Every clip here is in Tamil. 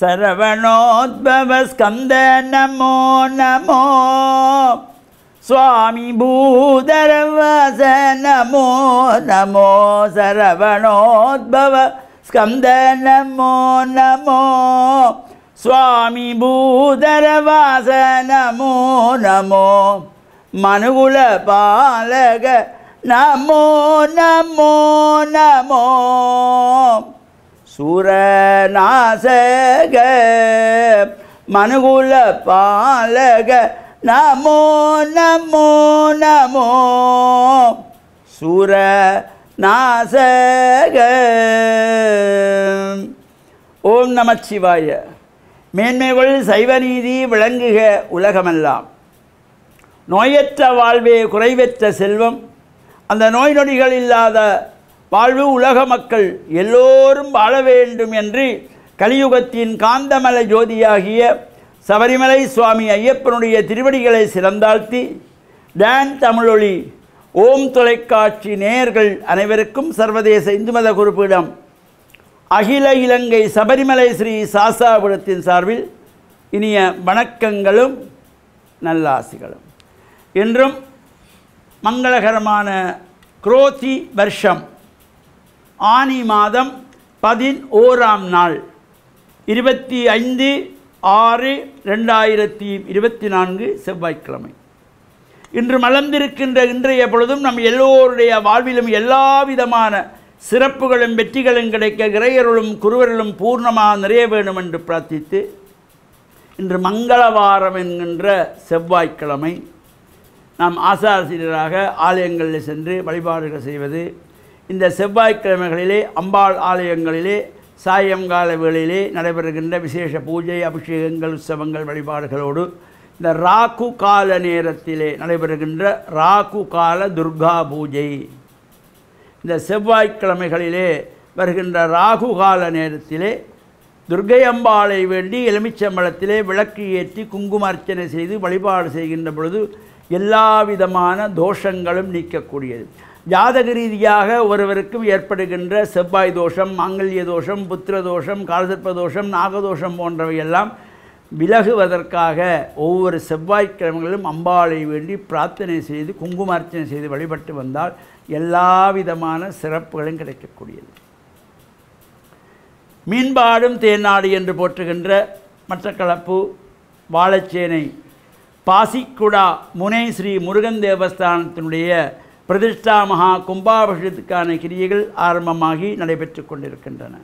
சரவணோத்பவ ஸ்கந்த நமோ நமோ சுவாமி பூதரவாச நமோ நமோ சரவணோத்பவ ஸ்கந்த நமோ நமோ சுவாமி பூதரவாச நமோ நமோ மனுகுல பாலக நமோ நமோ நமோ சூரநாசக மனுகுல பாலக நமோ நமோ நமோ சூரநாசக. ஓம் நமச்சிவாய. மேன்மைகள் சைவநீதி விளங்குக உலகமெல்லாம். நோயற்ற வாழ்வே குறைவற்ற செல்வம். அந்த நோய் நொடிகள் இல்லாத வாழ்வு உலக மக்கள் எல்லோரும் வாழ வேண்டும் என்று கலியுகத்தின் காந்தமல ஜோதியாகிய சபரிமலை சுவாமி ஐயப்பனுடைய திருவடிகளை சிறந்தாழ்த்தி டான் தமிழொலி ஓம் தொலைக்காட்சி நேயர்கள் அனைவருக்கும் சர்வதேச இந்து மத குறிப்பிடம் அகில இலங்கை சபரிமலை ஸ்ரீ சாசாபுரத்தின் சார்பில் இனிய வணக்கங்களும் நல்லாசிகளும். இன்றும் மங்களகரமான குரோதி வருஷம் ஆனி மாதம் 11ஆம் நாள் 25/6/2024 செவ்வாய்க்கிழமை. இன்று மலர்ந்திருக்கின்ற இன்றைய பொழுதும் நம் எல்லோருடைய வாழ்விலும் எல்லா விதமான சிறப்புகளும் வெற்றிகளும் கிடைக்க இறையருளும் குருவருளும் பூர்ணமாக நிறைய வேண்டும் என்று பிரார்த்தித்து, இன்று மங்களவாரம் என்கின்ற செவ்வாய்க்கிழமை நாம் ஆசாரியராக ஆலயங்களில் சென்று வழிபாடுகள் செய்வது. இந்த செவ்வாய்க்கிழமைகளிலே அம்பாள் ஆலயங்களிலே சாயங்கால வேளையிலே நடைபெறுகின்ற விசேஷ பூஜை அபிஷேகங்கள் உற்சவங்கள் வழிபாடுகளோடு இந்த ராகு கால நேரத்திலே நடைபெறுகின்ற ராகு கால துர்கா பூஜை, இந்த செவ்வாய்க்கிழமைகளிலே வருகின்ற ராகு கால நேரத்திலே துர்க்கை அம்பாளை வேண்டி எலுமிச்சம்பழத்திலே விளக்கு ஏற்றி குங்கும அர்ச்சனை செய்து வழிபாடு செய்கின்ற பொழுது எல்லா விதமான தோஷங்களும் நீக்கக்கூடியது. ஜாதக ரீதியாக ஒருவருக்கும் ஏற்படுகின்ற செவ்வாய் தோஷம், மாங்கல்ய தோஷம், புத்திர தோஷம், காலசர்ப்ப தோஷம், நாகதோஷம் போன்றவையெல்லாம் விலகுவதற்காக ஒவ்வொரு செவ்வாய்க்கிழமைகளிலும் அம்பாளை வேண்டி பிரார்த்தனை செய்து குங்குமார்ச்சனை செய்து வழிபட்டு வந்தால் எல்லா விதமான சிறப்புகளும் கிடைக்கக்கூடியது. மீன்பாடும் தேனாடு என்று போற்றுகின்ற மட்டக்களப்பு வாழைச்சேனை பாசிக்குடா முனை ஸ்ரீ முருகன் தேவஸ்தானத்தினுடைய பிரதிஷ்டா மகா கும்பாபிஷேகத்துக்கான கிரியைகள் ஆரம்பமாகி நடைபெற்று கொண்டிருக்கின்றன.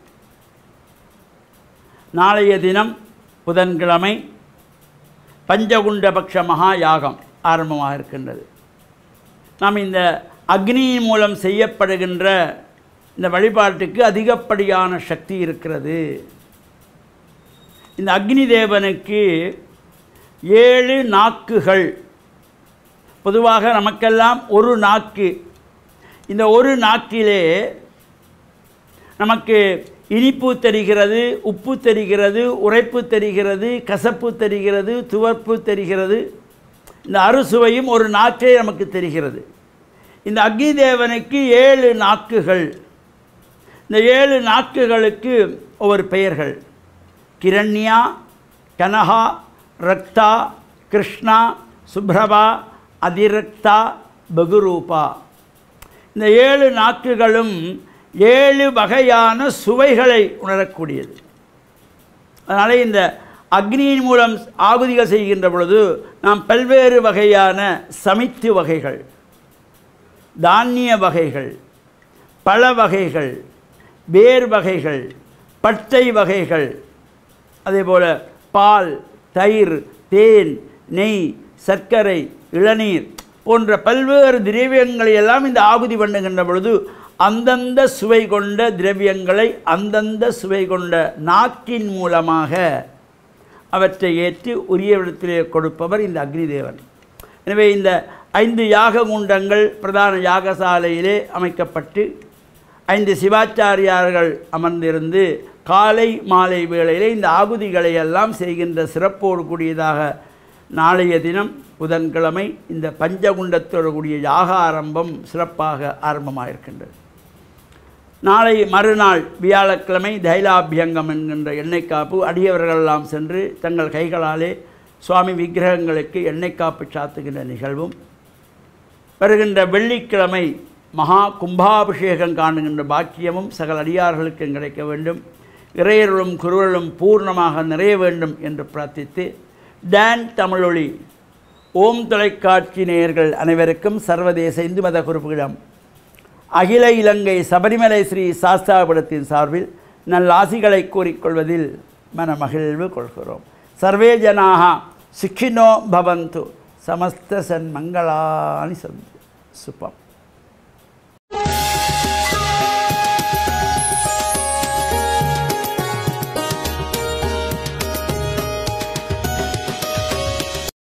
நாளைய தினம் புதன்கிழமை பஞ்சகுண்டபக்ஷ மகா யாகம் ஆரம்பமாக இருக்கின்றது. நாம் இந்த அக்னியின் மூலம் செய்யப்படுகின்ற இந்த வழிபாட்டுக்கு அதிகப்படியான சக்தி இருக்கிறது. இந்த அக்னி தேவனுக்கு 7 நாக்குகள். பொதுவாக நமக்கெல்லாம் ஒரு நாக்கு. இந்த ஒரு நாக்கிலே நமக்கு இனிப்பு தெரிகிறது, உப்பு தெரிகிறது, உரைப்பு தெரிகிறது, கசப்பு தெரிகிறது, துவர்ப்பு தெரிகிறது. இந்த அறுசுவையும் ஒரு நாக்கே நமக்கு தெரிகிறது. இந்த அக்னி தேவனுக்கு 7 நாக்குகள். இந்த 7 நாக்குகளுக்கு ஒவ்வொரு பெயர்கள். கிரண்யா, கனகா, ரக்தா, கிருஷ்ணா, சுப்ரபா, அதிரக்தா, பகுரூபா. இந்த 7 நாக்குகளும் 7 வகையான சுவைகளை உணரக்கூடியது. அதனால் இந்த அக்னியின் மூலம் ஆகுதிகள் செய்கின்ற பொழுது நாம் பல்வேறு வகையான சமித்து வகைகள், தானிய வகைகள், பழ வகைகள், வேர் வகைகள், பட்டை வகைகள், அதேபோல் பால், தயிர், தேன், நெய், சர்க்கரை, இளநீர் போன்ற பல்வேறு திரவியங்களை எல்லாம் இந்த ஆகுதி பண்ணுகின்ற பொழுது அந்தந்த சுவை கொண்ட திரவியங்களை அந்தந்த சுவை கொண்ட நாக்கின் மூலமாக அவற்றை ஏற்றி உரிய இடத்திலே கொடுப்பவர் இந்த அக்னி தேவன். எனவே இந்த 5 யாக குண்டங்கள் பிரதான யாகசாலையிலே அமைக்கப்பட்டு 5 சிவாச்சாரியார்கள் அமர்ந்திருந்து காலை மாலை வேளையிலே இந்த ஆகுதிகளை எல்லாம் செய்கின்ற சிறப்போடு கூடியதாக நாளைய தினம் புதன்கிழமை இந்த பஞ்சகுண்டத்தோடு கூடிய யாக ஆரம்பம் சிறப்பாக ஆரம்பமாக இருக்கின்றது. நாளை மறுநாள் வியாழக்கிழமை தைலாபியங்கம் என்கின்ற எண்ணெய் காப்பு அடியவர்களெல்லாம் சென்று தங்கள் கைகளாலே சுவாமி விக்கிரகங்களுக்கு எண்ணெய் காப்பு சாத்துகின்ற நிகழ்வும், வருகின்ற வெள்ளிக்கிழமை மகா கும்பாபிஷேகம் காணுகின்ற பாக்கியமும் சகல அடியார்களுக்கும் கிடைக்க வேண்டும், இறையருளும் குருவருளும் பூர்ணமாக நிறைய வேண்டும் என்று பிரார்த்தித்து, டான் தமிழொலி ஓம் தொலைக்காட்சி நேயர்கள் அனைவருக்கும் சர்வதேச இந்து மத குறிப்புகளிடம் அகில இலங்கை சபரிமலை ஸ்ரீ சாஸ்தாபுரத்தின் சார்பில் நல்லாசிகளை கூறிக்கொள்வதில் மனமகிழ்வு கொள்கிறோம். சர்வே ஜனாக சுக்கினோ பவந்து, சமஸ்த சன்மங்களானி சந்து. சுபம்.